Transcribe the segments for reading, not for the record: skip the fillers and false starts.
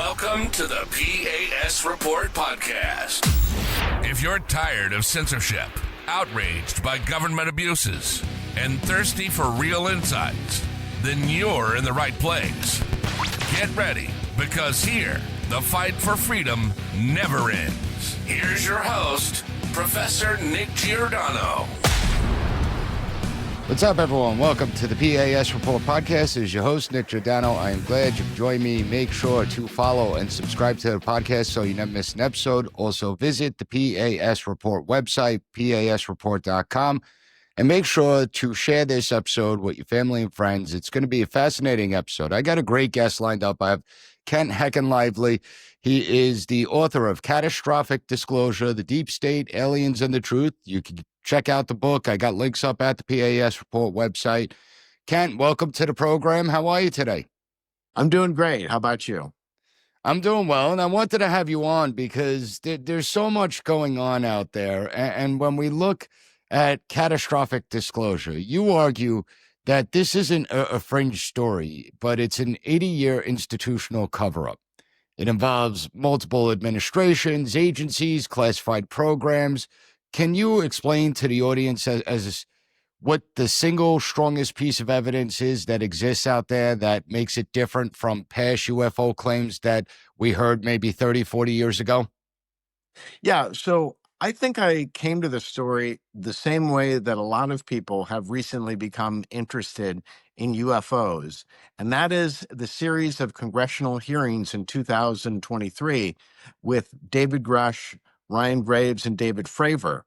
Welcome to the P.A.S. Report podcast. If you're tired of censorship, outraged by government abuses, and thirsty for real insights, then you're in the right place. Get ready, because here, the fight for freedom never ends. Here's your host, Professor Nick Giordano. What's up, everyone? Welcome to the P.A.S. Report podcast. This is your host, Nick Giordano. I am glad you've joined me. Make sure to follow and subscribe to the podcast so you never miss an episode. Also, visit the P.A.S. Report website, pasreport.com, and make sure to share this episode with your family and friends. It's going to be a fascinating episode. I got a great guest lined up. I have Kent Heckenlively. He is the author of Catastrophic Disclosure, The Deep State, Aliens, and the Truth. You can check out the book. I got links up at the PAS Report website. Kent, welcome to the program. How are you today? I'm doing great. How about you? I'm doing well, and I wanted to have you on because there's so much going on out there. And when we look at Catastrophic Disclosure, you argue that this isn't a fringe story, but it's an 80-year institutional cover-up. It involves multiple administrations, agencies, classified programs. Can you explain to the audience as what the single strongest piece of evidence is that exists out there that makes it different from past UFO claims that we heard maybe 30, 40 years ago? Yeah, so I think I came to the story the same way that a lot of people have recently become interested in UFOs, and that is the series of congressional hearings in 2023 with David Grush, Ryan Graves, and David Fravor.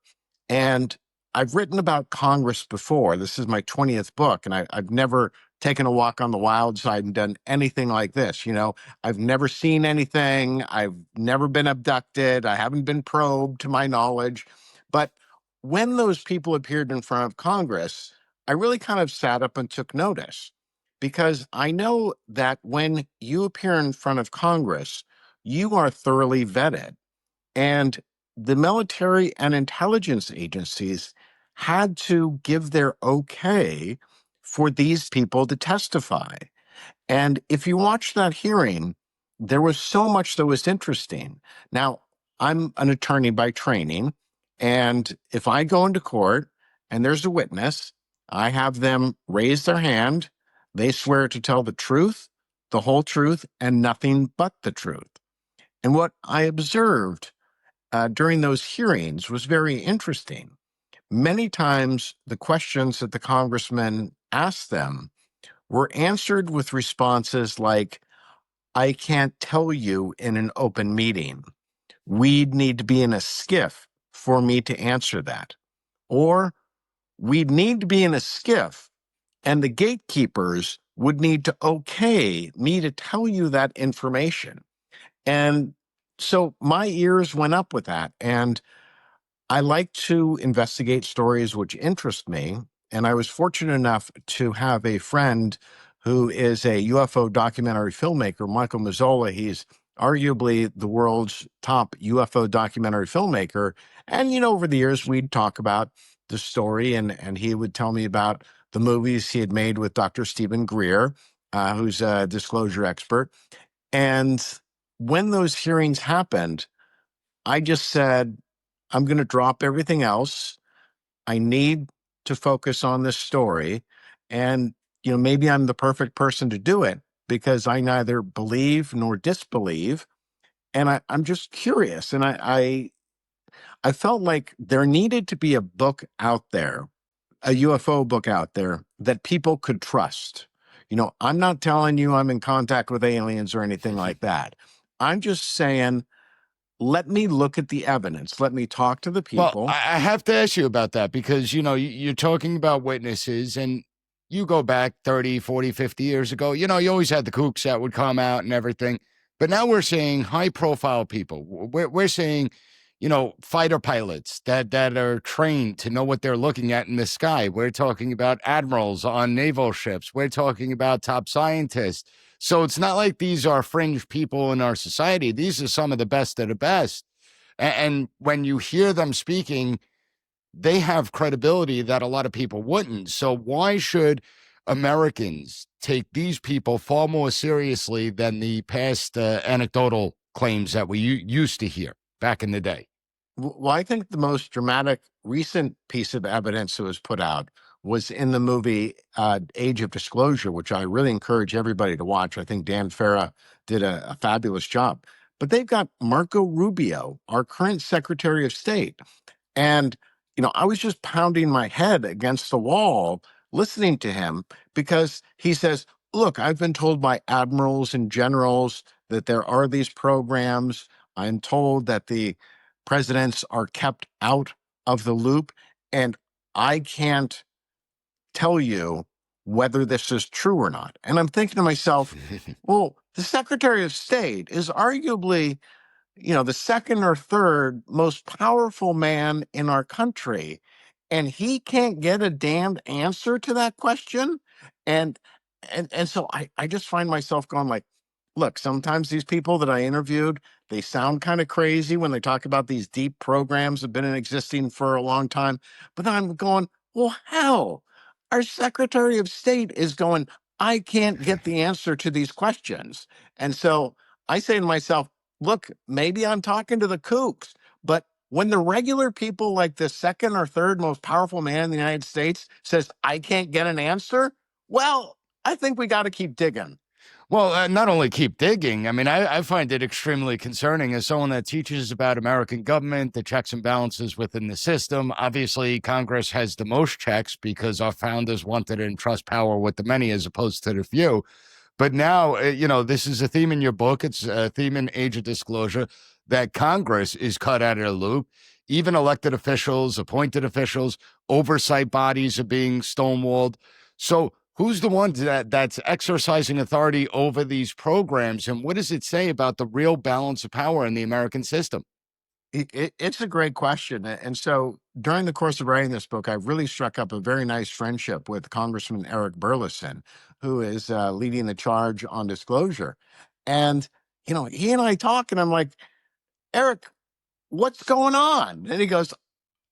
And I've written about Congress before. This is my 20th book, and I've never taken a walk on the wild side and done anything like this. You know, I've never seen anything. I've never been abducted. I haven't been probed to my knowledge. But when those people appeared in front of Congress, I really kind of sat up and took notice, because I know that when you appear in front of Congress, you are thoroughly vetted. And the military and intelligence agencies had to give their okay for these people to testify. And if you watch that hearing, there was so much that was interesting. Now, I'm an attorney by training, and if I go into court and there's a witness, I have them raise their hand. They swear to tell the truth, the whole truth, and nothing but the truth. And what I observed during those hearings was very interesting. Many times, the questions that the congressmen asked them were answered with responses like, "I can't tell you in an open meeting. We'd need to be in a skiff for me to answer that." Or, "We'd need to be in a skiff, and the gatekeepers would need to okay me to tell you that information." And so my ears went up with that. And I like to investigate stories which interest me. And I was fortunate enough to have a friend who is a UFO documentary filmmaker, Michael Mazzola. He's arguably the world's top UFO documentary filmmaker. And, you know, over the years, we'd talk about the story, and he would tell me about the movies he had made with Dr. Stephen Greer, who's a disclosure expert. And when those hearings happened, I just said, I'm going to drop everything else. I need to focus on this story. And, you know, maybe I'm the perfect person to do it, because I neither believe nor disbelieve. And I'm just curious. And I felt like there needed to be a book out there, a UFO book out there that people could trust. You know, I'm not telling you I'm in contact with aliens or anything like that. I'm just saying, let me look at the evidence. Let me talk to the people. Well, I have to ask you about that because, you know, you're talking about witnesses, and you go back 30, 40, 50 years ago, you know, you always had the kooks that would come out and everything. But now we're seeing high-profile people. We're seeing, you know, fighter pilots that are trained to know what they're looking at in the sky. We're talking about admirals on naval ships. We're talking about top scientists. So it's not like these are fringe people in our society. These are some of the best of the best. And when you hear them speaking, they have credibility that a lot of people wouldn't. So why should Americans take these people far more seriously than the past anecdotal claims that we used to hear back in the day. Well, I think the most dramatic recent piece of evidence that was put out was in the movie Age of Disclosure, which I really encourage everybody to watch. I think Dan Farah did a fabulous job. But they've got Marco Rubio, our current Secretary of State. And, I was just pounding my head against the wall listening to him because he says, look, I've been told by admirals and generals that there are these programs. I'm told that the presidents are kept out of the loop, and I can't tell you whether this is true or not. And I'm thinking to myself, well, the Secretary of State is arguably the second or third most powerful man in our country, and he can't get a damned answer to that question. And so I just find myself going like, look, sometimes these people that I interviewed, they sound kind of crazy when they talk about these deep programs that have been in existing for a long time. But then I'm going, well, hell, our Secretary of State is going, I can't get the answer to these questions. And so I say to myself, look, maybe I'm talking to the kooks, but when the regular people like the second or third most powerful man in the United States says, I can't get an answer, well, I think we got to keep digging. Well, not only keep digging, I mean, I find it extremely concerning as someone that teaches about American government, the checks and balances within the system. Obviously, Congress has the most checks because our founders wanted to entrust power with the many as opposed to the few. But now, this is a theme in your book. It's a theme in Age of Disclosure that Congress is cut out of the loop. Even elected officials, appointed officials, oversight bodies are being stonewalled. So who's the one that's exercising authority over these programs? And what does it say about the real balance of power in the American system? It's a great question. And so during the course of writing this book, I really struck up a very nice friendship with Congressman Eric Burleson, who is leading the charge on disclosure. And, he and I talk, and I'm like, Eric, what's going on? And he goes,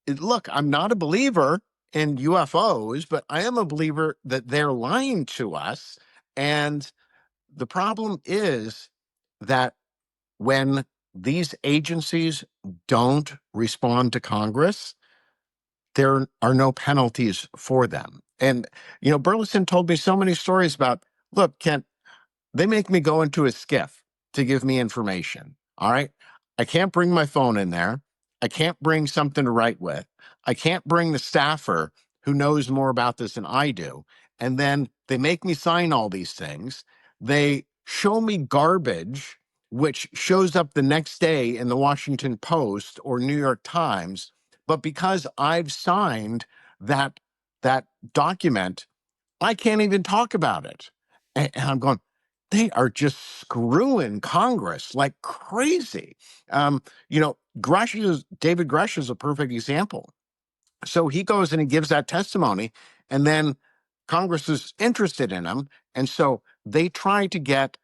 look, I'm not a believer in UFOs, but I am a believer that they're lying to us. And the problem is that when these agencies don't respond to Congress, there are no penalties for them. And, Burleson told me so many stories about, look, Kent, they make me go into a skiff to give me information. All right. I can't bring my phone in there. I can't bring something to write with. I can't bring the staffer who knows more about this than I do. And then they make me sign all these things. They show me garbage, which shows up the next day in the Washington Post or New York Times. But because I've signed that document, I can't even talk about it. And I'm going, they are just screwing Congress like crazy. David Grush is a perfect example. So he goes and he gives that testimony, and then Congress is interested in him. And so they try to get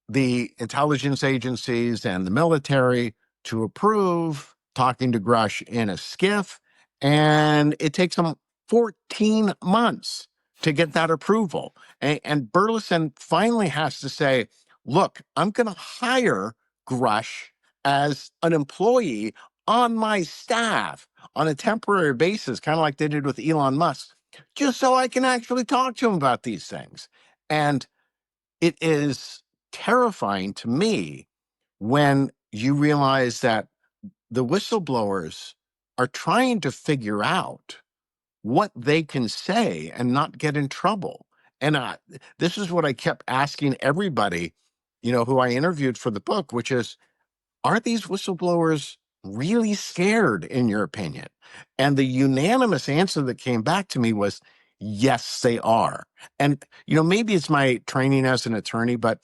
the intelligence agencies and the military to approve talking to Grush in a skiff. And it takes them 14 months to get that approval. And Burleson finally has to say, look, I'm going to hire Grush as an employee on my staff on a temporary basis, kind of like they did with Elon Musk, just so I can actually talk to him about these things. And it is terrifying to me when you realize that the whistleblowers are trying to figure out what they can say and not get in trouble. And this is what I kept asking everybody, who I interviewed for the book, which is, are these whistleblowers really scared, in your opinion? And the unanimous answer that came back to me was, yes, they are. And, maybe it's my training as an attorney, but,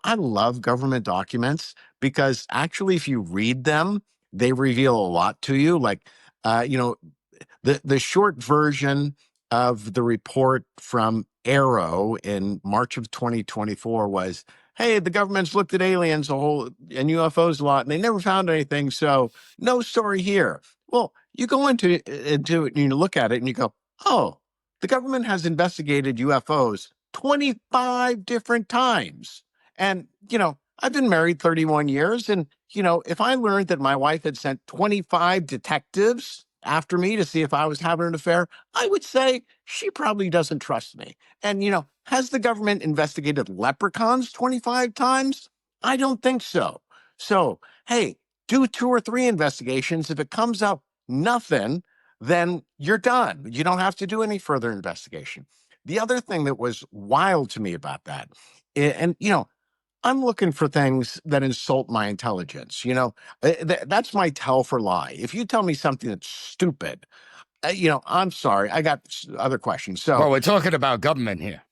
I love government documents because actually, if you read them, they reveal a lot to you. Like, the short version of the report from Arrow in March of 2024 was, hey, the government's looked at aliens and UFOs a lot, and they never found anything, so no story here. Well, you go into it and you look at it and you go, oh, The government has investigated UFOs 25 different times. And, I've been married 31 years. And, if I learned that my wife had sent 25 detectives after me to see if I was having an affair, I would say she probably doesn't trust me. And, has the government investigated leprechauns 25 times? I don't think so. So, hey, do 2 or 3 investigations. If it comes up nothing, then you're done. You don't have to do any further investigation. The other thing that was wild to me about that, and I'm looking for things that insult my intelligence. That's my tell for lie. If you tell me something that's stupid, I'm sorry. I got other questions. So Well, we're talking about government here.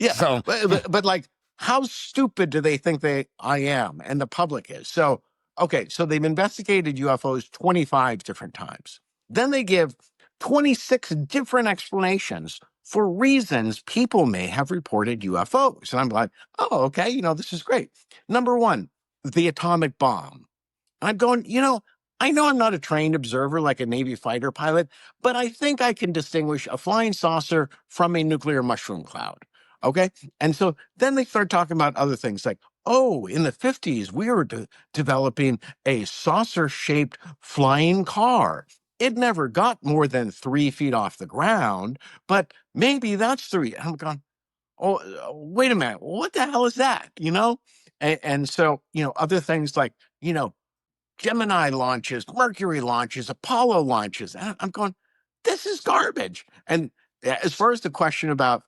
yeah, So, but like, how stupid do they think I am and the public is? So, okay, so they've investigated UFOs 25 different times. Then they give 26 different explanations for reasons people may have reported UFOs. And I'm like, oh, okay, this is great. Number one, the atomic bomb. I'm going, I know I'm not a trained observer like a Navy fighter pilot, but I think I can distinguish a flying saucer from a nuclear mushroom cloud. Okay. And so then they start talking about other things like, oh, in the 50s, we were developing a saucer shaped flying car. It never got more than 3 feet off the ground, but maybe that's the reason. I'm going, oh, wait a minute. What the hell is that? And so, other things like, Gemini launches, Mercury launches, Apollo launches. And I'm going, this is garbage. And as far as the question about,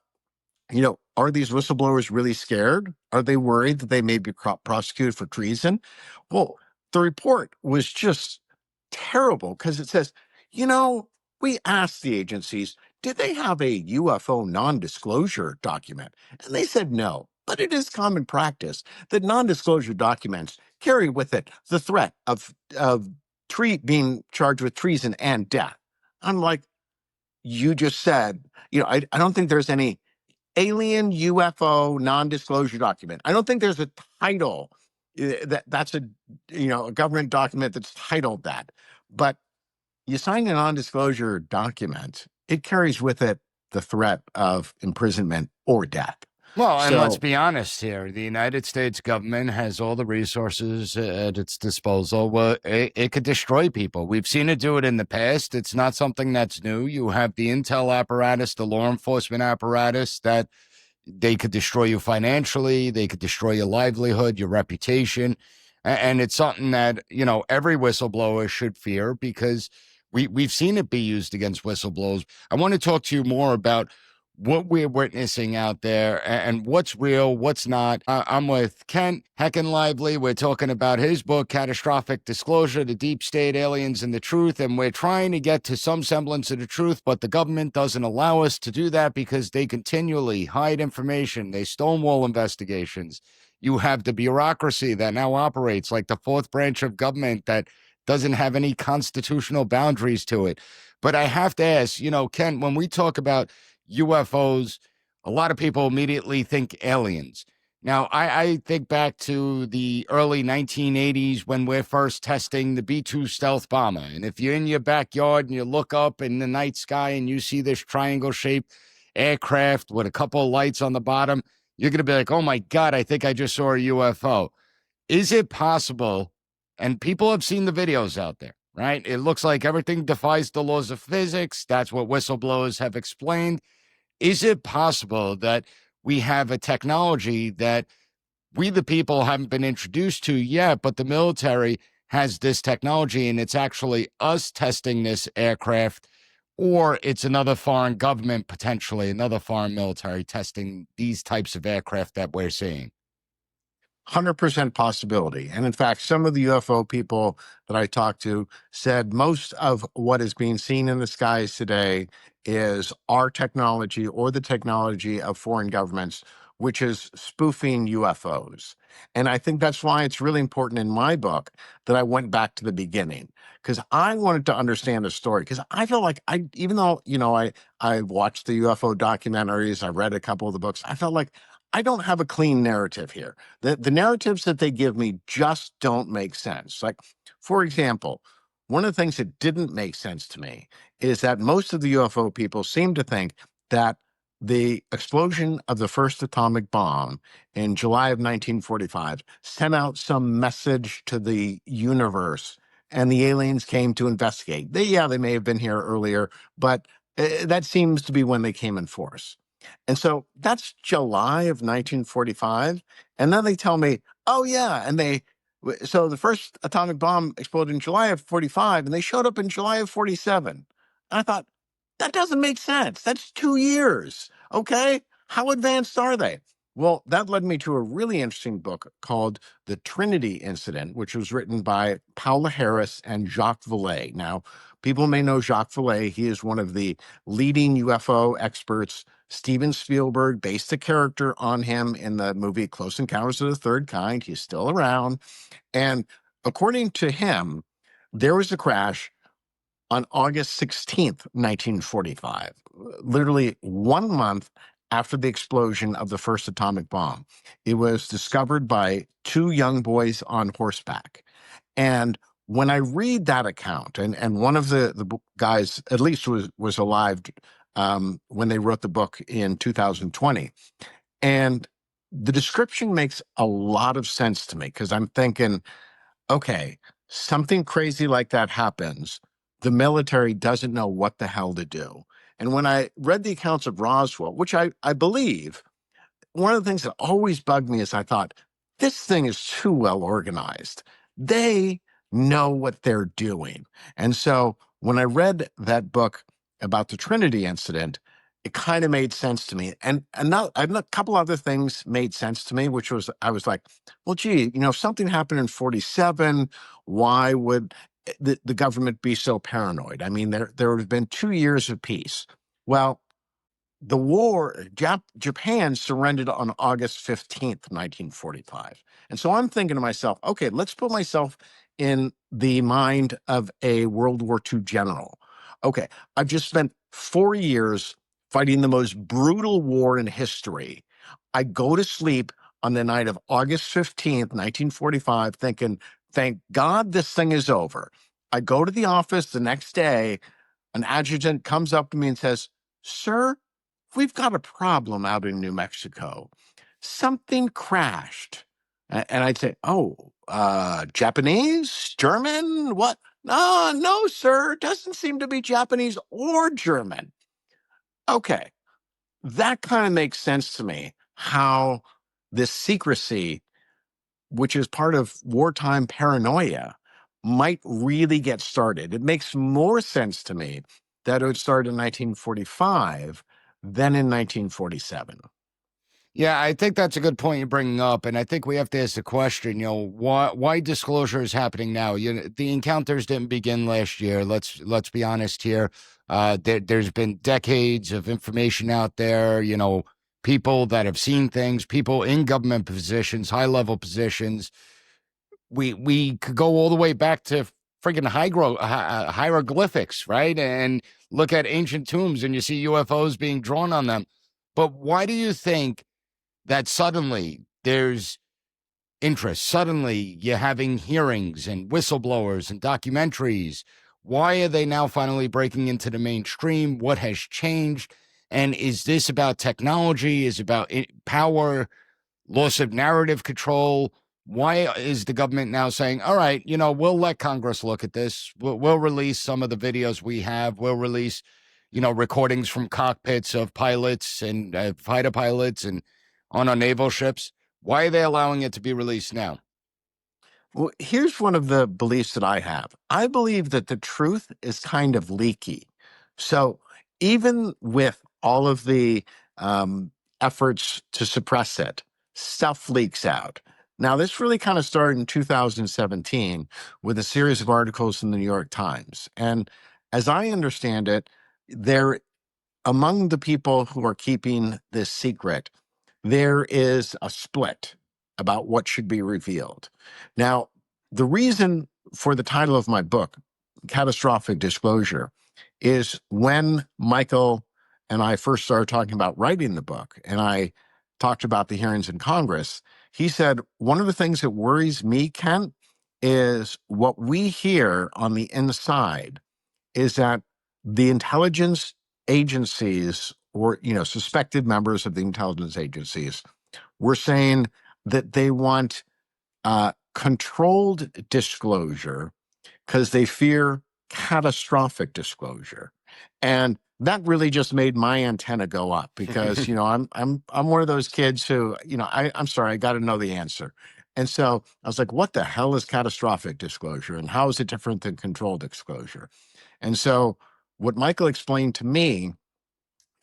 are these whistleblowers really scared? Are they worried that they may be prosecuted for treason? Well, the report was just terrible because it says, we asked the agencies, did they have a UFO non-disclosure document? And they said no. But it is common practice that non-disclosure documents carry with it the threat of being charged with treason and death. I'm like, you just said, I don't think there's any alien UFO non-disclosure document. I don't think there's a title that's a government document that's titled that. But you sign a non-disclosure document, it carries with it the threat of imprisonment or death. well, and let's So be honest here. The United States government has all the resources at its disposal. Well, it could destroy people. We've seen it do it in the past. It's not something that's new. You have the intel apparatus, the law enforcement apparatus that they could destroy you financially. They could destroy your livelihood, your reputation. And it's something that, every whistleblower should fear because we've seen it be used against whistleblowers. I want to talk to you more about what we're witnessing out there and what's real, what's not. I'm with Kent Heckenlively. We're talking about his book, Catastrophic Disclosure, The Deep State, Aliens, and the Truth. And we're trying to get to some semblance of the truth, but the government doesn't allow us to do that because they continually hide information. They stonewall investigations. You have the bureaucracy that now operates like the fourth branch of government that doesn't have any constitutional boundaries to it. But I have to ask, Kent, when we talk about UFOs, a lot of people immediately think aliens. Now, I think back to the early 1980s when we're first testing the B-2 stealth bomber. And if you're in your backyard and you look up in the night sky and you see this triangle-shaped aircraft with a couple of lights on the bottom, you're going to be like, oh my God, I think I just saw a UFO. Is it possible? And people have seen the videos out there, right? It looks like everything defies the laws of physics. That's what whistleblowers have explained. Is it possible that we have a technology that we, the people, haven't been introduced to yet, but the military has this technology and it's actually us testing this aircraft, or it's another foreign government, potentially another foreign military testing these types of aircraft that we're seeing? 100% possibility. And in fact, some of the UFO people that I talked to said most of what is being seen in the skies today is our technology or the technology of foreign governments, which is spoofing UFOs. And I think that's why it's really important in my book that I went back to the beginning, because I wanted to understand the story. Because I felt like even though, I watched the UFO documentaries, I read a couple of the books, I felt like I don't have a clean narrative here. The narratives that they give me just don't make sense. Like, for example, one of the things that didn't make sense to me is that most of the UFO people seem to think that the explosion of the first atomic bomb in July of 1945 sent out some message to the universe, and the aliens came to investigate. They may have been here earlier, but that seems to be when they came in force. And so that's July of 1945. And then they tell me, oh, yeah. So the first atomic bomb exploded in July of 45, and they showed up in July of 47. And I thought, that doesn't make sense. That's 2 years. Okay. How advanced are they? Well, that led me to a really interesting book called The Trinity Incident, which was written by Paula Harris and Jacques Vallée. Now, people may know Jacques Vallée. He is one of the leading UFO experts. Steven Spielberg based a character on him in the movie Close Encounters of the Third Kind. He's still around. And according to him, there was a crash on August 16th, 1945, literally 1 month after the explosion of the first atomic bomb. It was discovered by two young boys on horseback. And when I read that account, and one of the guys at least was alive when they wrote the book in 2020, and the description makes a lot of sense to me, because I'm thinking, okay, something crazy like that happens. The military doesn't know what the hell to do. And when I read the accounts of Roswell, which I believe, one of the things that always bugged me is I thought, this thing is too well organized. They know what they're doing. And so when I read that book about the Trinity incident, it kind of made sense to me. And a couple other things made sense to me, which was, I was like, well, gee, if something happened in 47, why would the government be so paranoid? I mean, there have been 2 years of peace. Well, the war, Japan surrendered on August 15th, 1945. And so I'm thinking to myself, okay, let's put myself in the mind of a World War II general. Okay, I've just spent 4 years fighting the most brutal war in history. I go to sleep on the night of August 15th, 1945, thinking, thank God this thing is over. I go to the office the next day. An adjutant comes up to me and says, sir, we've got a problem out in New Mexico. Something crashed. And I'd say, oh, Japanese, German, what? No, sir, it doesn't seem to be Japanese or German. Okay, that kind of makes sense to me, how this secrecy, which is part of wartime paranoia, might really get started. It makes more sense to me that it would start in 1945 than in 1947. Yeah, I think that's a good point you're bringing up, and I think we have to ask the question, why disclosure is happening now? The encounters didn't begin last year. Let's be honest here. There's been decades of information out there. People that have seen things, people in government positions, high level positions. We could go all the way back to freaking hieroglyphics, right? And look at ancient tombs, and you see UFOs being drawn on them. But why do you think that suddenly there's interest? Suddenly you're having hearings and whistleblowers and documentaries. Why are they now finally breaking into the mainstream? What has changed? And is this about technology? Is it about power, loss of narrative control? Why is the government now saying, all right, we'll let Congress look at this. We'll release some of the videos we have. We'll release, recordings from cockpits of pilots and fighter pilots and on our naval ships. Why are they allowing it to be released now? Well, here's one of the beliefs that I have. I believe that the truth is kind of leaky. So even with all of the efforts to suppress it, stuff leaks out. Now, this really kind of started in 2017 with a series of articles in the New York Times. And as I understand it, there, among the people who are keeping this secret, there is a split about what should be revealed. Now, the reason for the title of my book, Catastrophic Disclosure, is when Michael and I first started talking about writing the book, and I talked about the hearings in Congress, he said, one of the things that worries me, Kent, is what we hear on the inside is that the intelligence agencies or, suspected members of the intelligence agencies were saying that they want controlled disclosure because they fear catastrophic disclosure. And that really just made my antenna go up because, I'm one of those kids who, I'm sorry, I got to know the answer. And so I was like, what the hell is catastrophic disclosure and how is it different than controlled disclosure? And so what Michael explained to me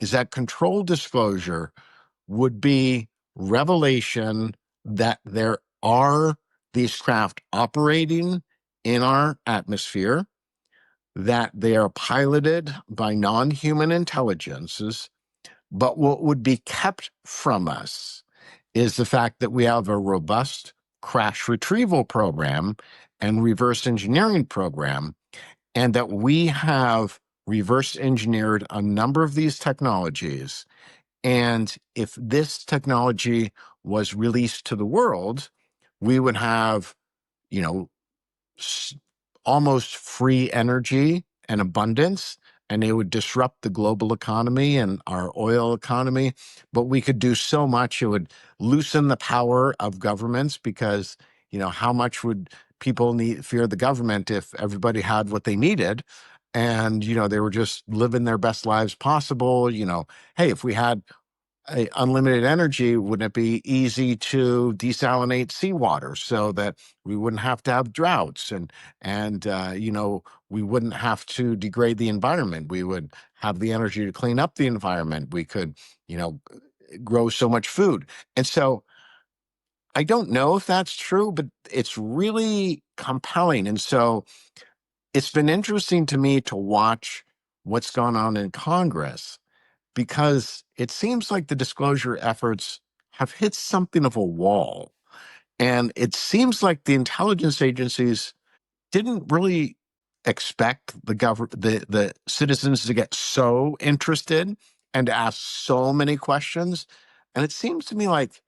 is that controlled disclosure would be revelation that there are these craft operating in our atmosphere, that they are piloted by non-human intelligences, but what would be kept from us is the fact that we have a robust crash retrieval program and reverse engineering program, and that we have reverse engineered a number of these technologies. And if this technology was released to the world, we would have, you know, almost free energy and abundance, and it would disrupt the global economy and our oil economy. But we could do so much. It would loosen the power of governments because, how much would people fear the government if everybody had what they needed? And, they were just living their best lives possible. Hey, if we had unlimited energy, wouldn't it be easy to desalinate seawater so that we wouldn't have to have droughts and we wouldn't have to degrade the environment? We would have the energy to clean up the environment. We could, grow so much food. And so I don't know if that's true, but it's really compelling. And so it's been interesting to me to watch what's gone on in Congress, because it seems like the disclosure efforts have hit something of a wall. And it seems like the intelligence agencies didn't really expect the citizens to get so interested and to ask so many questions. And it seems to me like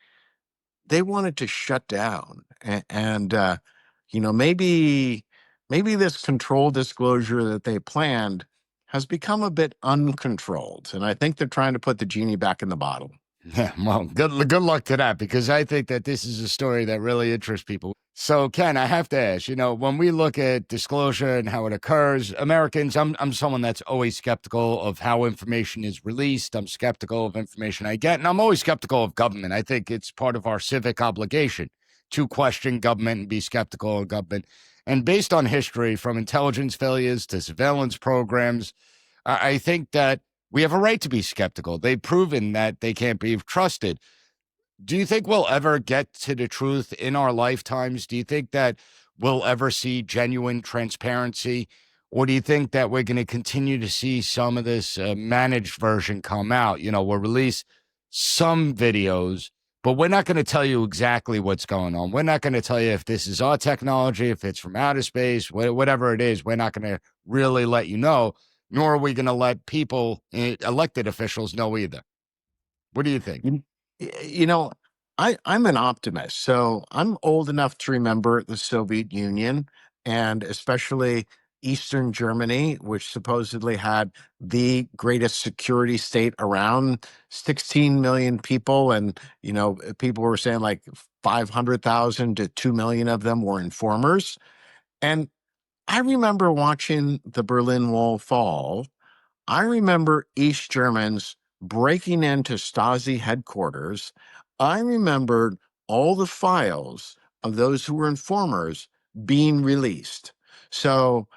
they wanted to shut down. Maybe this control disclosure that they planned has become a bit uncontrolled. And I think they're trying to put the genie back in the bottle. Yeah, well, good luck to that, because I think that this is a story that really interests people. So, Ken, I have to ask, when we look at disclosure and how it occurs, Americans, I'm someone that's always skeptical of how information is released. I'm skeptical of information I get, and I'm always skeptical of government. I think it's part of our civic obligation to question government and be skeptical of government. And based on history, from intelligence failures to surveillance programs, I think that we have a right to be skeptical. They've proven that they can't be trusted. Do you think we'll ever get to the truth in our lifetimes? Do you think that we'll ever see genuine transparency? Or do you think that we're going to continue to see some of this managed version come out? We'll release some videos, but we're not going to tell you exactly what's going on. We're not going to tell you if this is our technology, if it's from outer space, whatever it is. We're not going to really let you know, nor are we going to let people, elected officials, know either. What do you think? I'm an optimist. So I'm old enough to remember the Soviet Union, and especially Eastern Germany, which supposedly had the greatest security state around, 16 million people. And, people were saying like 500,000 to 2 million of them were informers. And I remember watching the Berlin Wall fall. I remember East Germans breaking into Stasi headquarters. I remembered all the files of those who were informers being released. So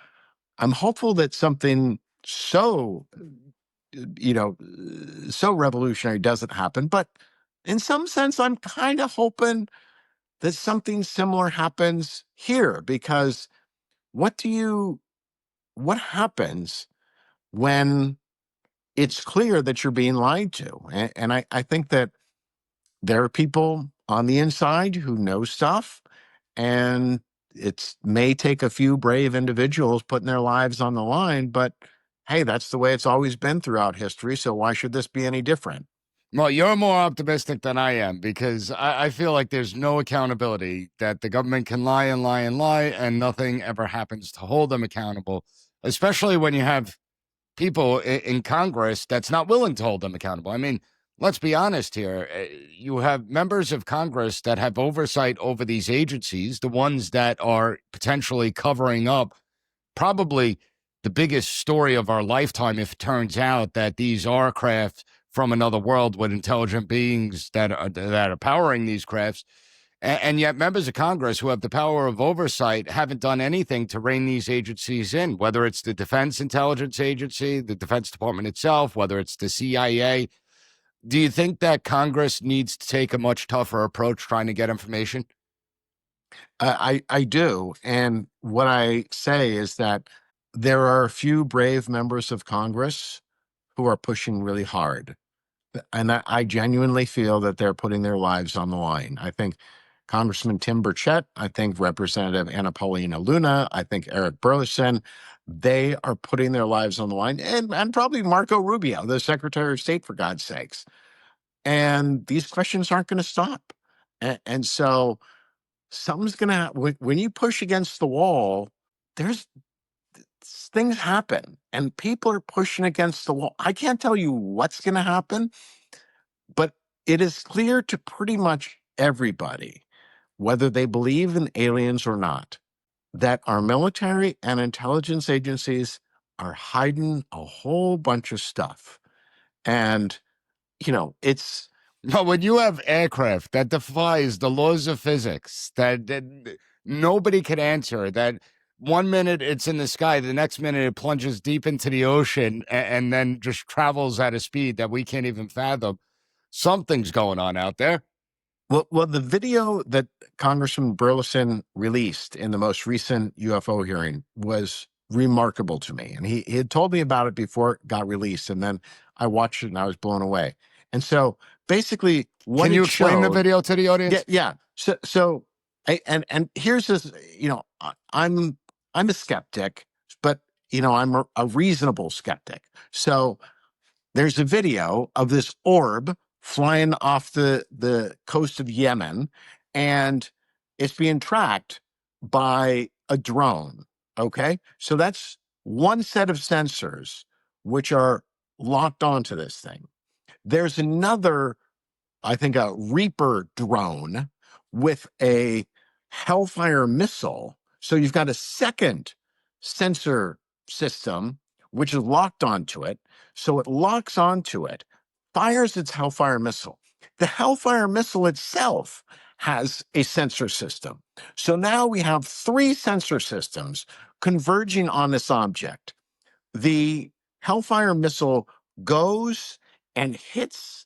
I'm hopeful that something so revolutionary doesn't happen. But in some sense, I'm kind of hoping that something similar happens here, because what happens when it's clear that you're being lied to? And I think that there are people on the inside who know stuff, and it may take a few brave individuals putting their lives on the line, but hey, that's the way it's always been throughout history. So why should this be any different? Well, you're more optimistic than I am, because I feel like there's no accountability, that the government can lie and lie and lie, and nothing ever happens to hold them accountable, especially when you have people in Congress that's not willing to hold them accountable. I mean, let's be honest here. You have members of Congress that have oversight over these agencies, the ones that are potentially covering up probably the biggest story of our lifetime if it turns out that these are crafts from another world with intelligent beings that are powering these crafts. And yet members of Congress who have the power of oversight haven't done anything to rein these agencies in, whether it's the Defense Intelligence Agency, the Defense Department itself, whether it's the CIA. Do you think that Congress needs to take a much tougher approach trying to get information? I do. And what I say is that there are a few brave members of Congress who are pushing really hard. And I genuinely feel that they're putting their lives on the line. I think Congressman Tim Burchett, I think Representative Anna Paulina Luna, I think Eric Burlison, they are putting their lives on the line. And probably Marco Rubio, the Secretary of State, for God's sakes. And these questions aren't going to stop. And so something's going to happen. When you push against the wall, there's things happen and people are pushing against the wall. I can't tell you what's going to happen, but it is clear to pretty much everybody, whether they believe in aliens or not, that our military and intelligence agencies are hiding a whole bunch of stuff. And, it's... But when you have aircraft that defies the laws of physics, that nobody can answer, that 1 minute it's in the sky, the next minute it plunges deep into the ocean and then just travels at a speed that we can't even fathom, something's going on out there. Well, the video that Congressman Burleson released in the most recent UFO hearing was remarkable to me. And he had told me about it before it got released. And then I watched it and I was blown away. And so basically, what can you explain the video to the audience? Yeah. And here's this, I'm a skeptic, but I'm a reasonable skeptic. So there's a video of this orb flying off the coast of Yemen, and it's being tracked by a drone. Okay, so that's one set of sensors which are locked onto this thing. There's another, I think, a Reaper drone with a Hellfire missile. So you've got a second sensor system which is locked onto it. So it locks onto it, fires its Hellfire missile. The Hellfire missile itself has a sensor system. So now we have three sensor systems converging on this object. The Hellfire missile goes and hits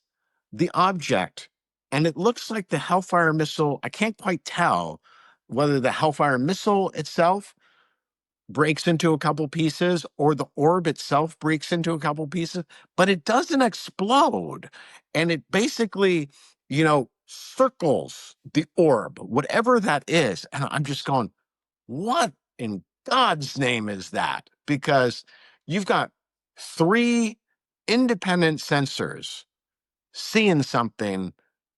the object, and it looks like the Hellfire missile, I can't quite tell whether the Hellfire missile itself breaks into a couple pieces or the orb itself breaks into a couple pieces, but it doesn't explode. And it basically, circles the orb, whatever that is. And I'm just going, what in God's name is that? Because you've got three independent sensors seeing something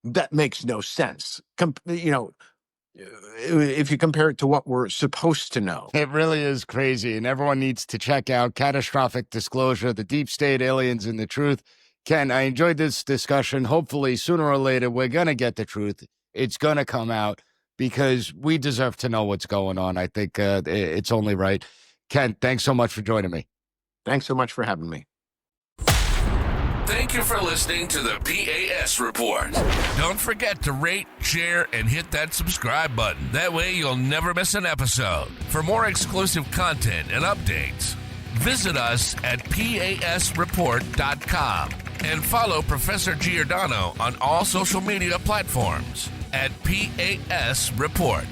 that makes no sense. If you compare it to what we're supposed to know. It really is crazy, and everyone needs to check out Catastrophic Disclosure, The Deep State, Aliens, and the Truth. Ken, I enjoyed this discussion. Hopefully, sooner or later, we're going to get the truth. It's going to come out because we deserve to know what's going on. I think it's only right. Ken, thanks so much for joining me. Thanks so much for having me. Thank you for listening to the P.A.S. Report. Don't forget to rate, share, and hit that subscribe button. That way you'll never miss an episode. For more exclusive content and updates, visit us at PASreport.com and follow Professor Giordano on all social media platforms at P.A.S. Report.